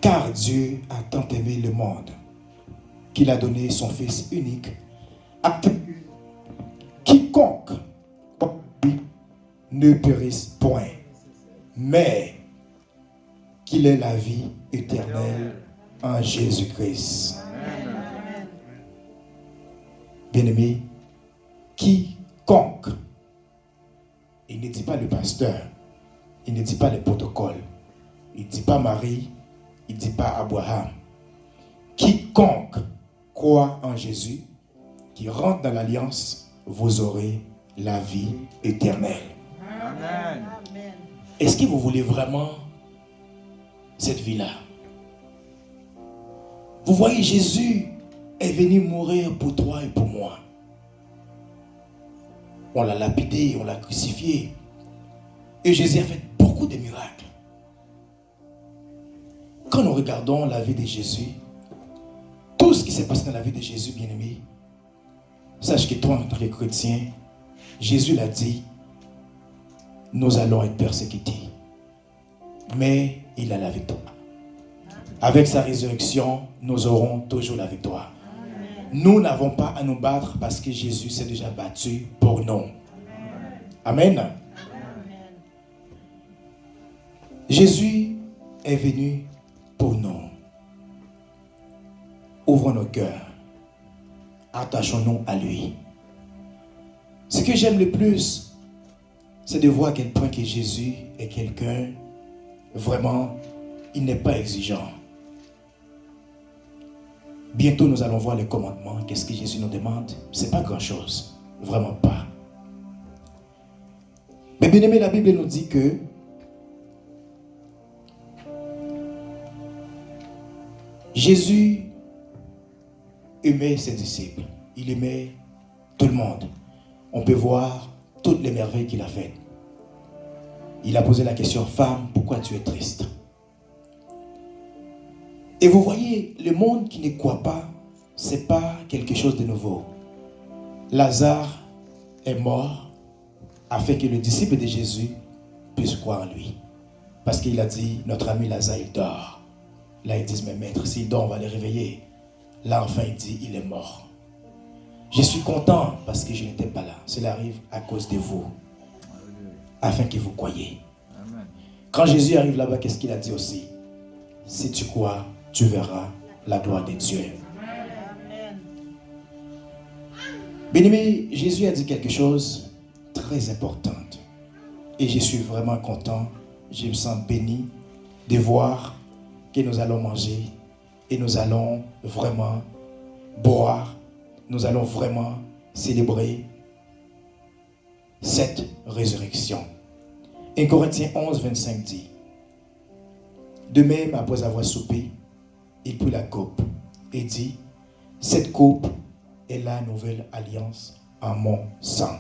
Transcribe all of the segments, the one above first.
Car Dieu a tant aimé le monde qu'il a donné son Fils unique afin que quiconque ne périsse point, mais qu'il ait la vie éternelle en Jésus-Christ. Bien-aimé, quiconque, il ne dit pas le pasteur, il ne dit pas le protocole, il ne dit pas Marie, il ne dit pas Abraham. Quiconque croit en Jésus, qui rentre dans l'alliance, vous aurez la vie éternelle. Amen. Est-ce que vous voulez vraiment cette vie-là? Vous voyez, Jésus est venu mourir pour toi et pour moi. On l'a lapidé, on l'a crucifié. Et Jésus a fait beaucoup de miracles. Quand nous regardons la vie de Jésus, tout ce qui s'est passé dans la vie de Jésus, bien-aimé, sache que toi, en tant que chrétien, Jésus l'a dit, nous allons être persécutés. Mais il a la victoire. Avec sa résurrection, nous aurons toujours la victoire. Nous n'avons pas à nous battre parce que Jésus s'est déjà battu pour nous. Amen. Amen. Jésus est venu pour nous. Ouvrons nos cœurs. Attachons-nous à lui. Ce que j'aime le plus, c'est de voir à quel point que Jésus est quelqu'un, vraiment, il n'est pas exigeant. Bientôt, nous allons voir les commandements. Qu'est-ce que Jésus nous demande? Ce n'est pas grand-chose. Vraiment pas. Mais bien aimé, la Bible nous dit que Jésus aimait ses disciples. Il aimait tout le monde. On peut voir toutes les merveilles qu'il a faites. Il a posé la question, femme, pourquoi tu es triste? Et vous voyez, le monde qui ne croit pas, ce n'est pas quelque chose de nouveau. Lazare est mort afin que le disciple de Jésus puisse croire en lui. Parce qu'il a dit, notre ami Lazare, il dort. Là, ils disent, mais maître, s'il dort, on va le réveiller. Là, enfin, il dit, il est mort. Je suis content parce que je n'étais pas là. Cela arrive à cause de vous. Afin que vous croyiez. Quand Jésus arrive là-bas, qu'est-ce qu'il a dit aussi? Si tu crois, tu verras la gloire de Dieu. Bien-aimé, Jésus a dit quelque chose de très important. Et je suis vraiment content, je me sens béni de voir que nous allons manger et nous allons vraiment boire, nous allons vraiment célébrer cette résurrection. 1 Corinthiens 11, 25 dit, de même, après avoir soupé, il prit la coupe et dit, cette coupe est la nouvelle alliance en mon sang.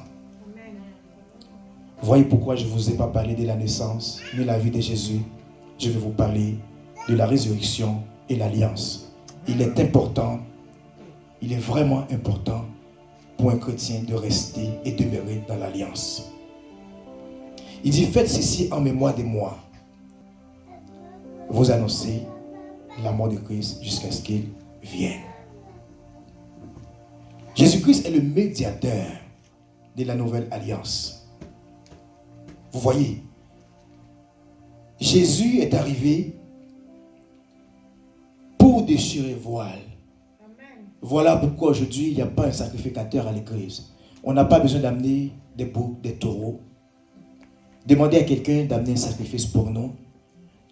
Voyez pourquoi je ne vous ai pas parlé de la naissance ni de la vie de Jésus. Je vais vous parler de la résurrection et l'alliance. Il est important, il est vraiment important pour un chrétien de rester et demeurer dans l'alliance. Il dit, faites ceci en mémoire de moi. Vous annoncez la mort de Christ jusqu'à ce qu'il vienne. Jésus-Christ est le médiateur de la nouvelle alliance. Vous voyez, Jésus est arrivé pour déchirer voile. Voilà pourquoi aujourd'hui, il n'y a pas un sacrificateur à l'église. On n'a pas besoin d'amener des boucs, des taureaux. Demander à quelqu'un d'amener un sacrifice pour nous.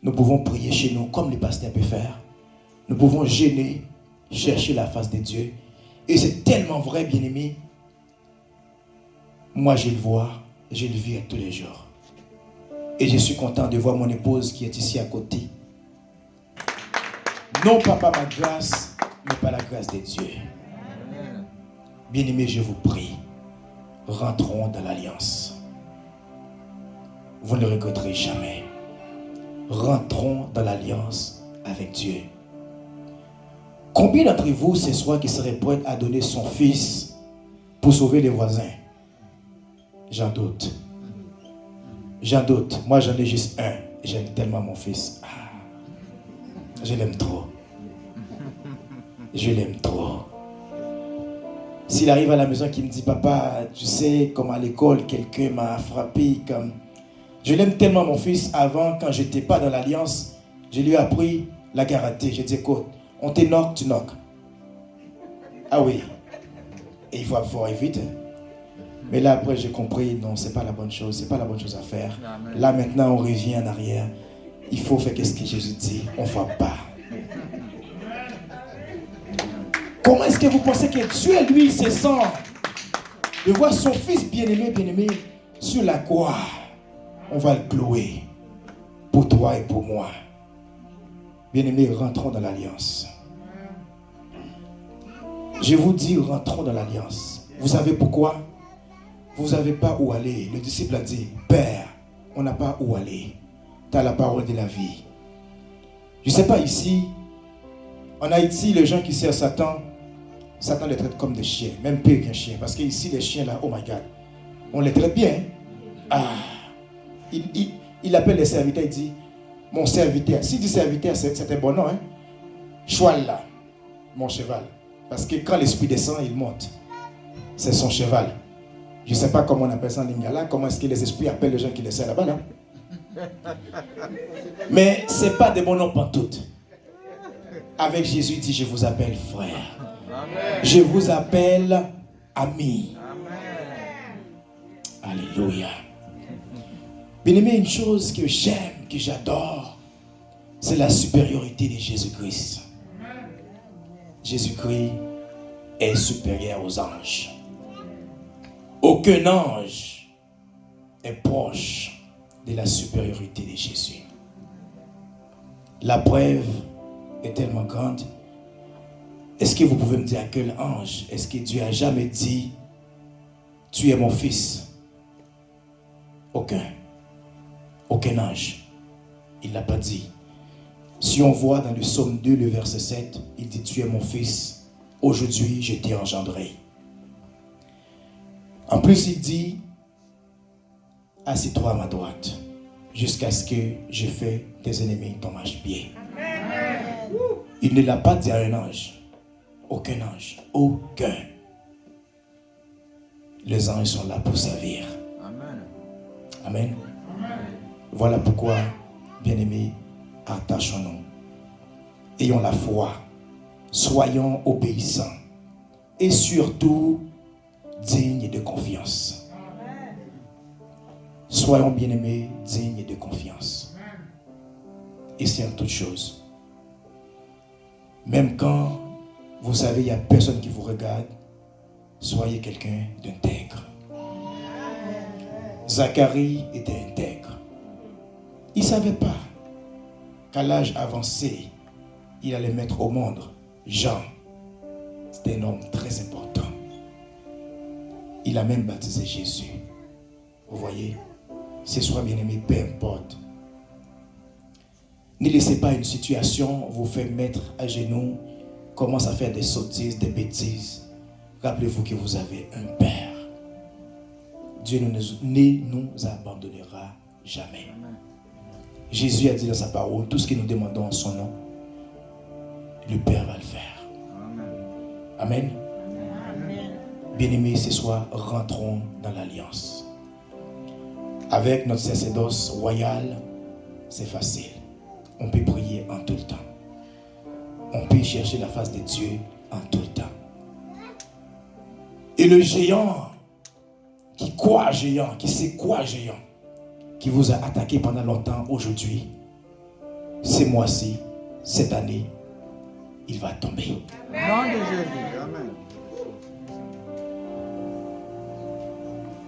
Nous pouvons prier chez nous comme les pasteurs peuvent faire. Nous pouvons jeûner, chercher la face de Dieu. Et c'est tellement vrai, bien-aimé. Moi, je le vois, je le vis tous les jours. Et je suis content de voir mon épouse qui est ici à côté. Non pas par ma grâce, mais par la grâce de Dieu. Bien-aimé, je vous prie, rentrons dans l'alliance. Vous ne regretterez jamais. Rentrons dans l'alliance avec Dieu. Combien d'entre vous ce soir qui seraient prêts à donner son fils pour sauver les voisins? J'en doute. J'en doute. Moi, j'en ai juste un. J'aime tellement mon fils. Je l'aime trop. Je l'aime trop. S'il arrive à la maison et qu'il me dit, papa, tu sais, comme à l'école, quelqu'un m'a frappé, comme... Je l'aime tellement, mon fils. Avant, quand je n'étais pas dans l'alliance, je lui ai appris la karaté. J'ai dit, écoute, on te knock, tu knock. Ah oui. Et il faut aller vite. Mais là, après, j'ai compris, non, c'est pas la bonne chose. C'est pas la bonne chose à faire. Amen. Là, maintenant, on revient en arrière. Il faut faire ce que Jésus dit. On ne frappe pas. Comment est-ce que vous pensez que Dieu, lui, se sent de voir son fils bien-aimé, sur la croix? On va le clouer pour toi et pour moi. Bien-aimés, rentrons dans l'alliance. Je vous dis, rentrons dans l'alliance. Vous savez pourquoi? Vous n'avez pas où aller. Le disciple a dit, Père, on n'a pas où aller. Tu as la parole de la vie. Je ne sais pas ici, en Haïti, les gens qui servent Satan les traite comme des chiens, même pire qu'un chien. Parce qu'ici, les chiens là, oh my God, on les traite bien. Ah, il appelle les serviteurs, il dit, mon serviteur. S'il dit serviteur, c'est un bon nom. Hein? Choual là, mon cheval. Parce que quand l'esprit descend, il monte. C'est son cheval. Je ne sais pas comment on appelle ça en lingala, comment est-ce que les esprits appellent les gens qui les servent là-bas. Là. Mais ce n'est pas des bons noms pantoutes. Avec Jésus, il dit, je vous appelle frère. Amen. Je vous appelle ami. Amen. Alléluia. Bien-aimé, une chose que j'aime, que j'adore, c'est la supériorité de Jésus-Christ. Jésus-Christ est supérieur aux anges. Aucun ange est proche de la supériorité de Jésus. La preuve est tellement grande. Est-ce que vous pouvez me dire à quel ange est-ce que Dieu a jamais dit tu es mon fils? Aucun ange. Il ne l'a pas dit. Si on voit dans le psaume 2, le verset 7, il dit tu es mon fils, aujourd'hui je t'ai engendré. En plus il dit assieds-toi à ma droite jusqu'à ce que je fasse tes ennemis ton marchepied. Il ne l'a pas dit à un ange. Aucun ange. Aucun. Les anges sont là pour servir. Amen. Amen. Amen. Voilà pourquoi, bien-aimés, attachons-nous. Ayons la foi. Soyons obéissants. Et surtout, dignes de confiance. Amen. Soyons, bien-aimés, dignes de confiance. Et c'est en toute chose. Même quand vous savez, il n'y a personne qui vous regarde, soyez quelqu'un d'intègre. Zacharie était intègre. Il ne savait pas qu'à l'âge avancé, il allait mettre au monde Jean. C'était un homme très important. Il a même baptisé Jésus. Vous voyez, ce soir, bien-aimé, peu importe. Ne laissez pas une situation vous faire mettre à genoux, commence à faire des sottises, des bêtises. Rappelez-vous que vous avez un Père. Dieu ne nous abandonnera jamais. Jésus a dit dans sa parole, tout ce que nous demandons en son nom, le Père va le faire. Amen. Amen. Bien-aimés, ce soir, rentrons dans l'alliance. Avec notre sacerdoce royal, c'est facile. On peut prier en tout le temps. On peut chercher la face de Dieu en tout le temps. Et le géant, qui croit géant, qui sait quoi géant, qui vous a attaqué pendant longtemps, aujourd'hui, ces mois-ci, cette année, il va tomber. Nom de Jésus. Amen.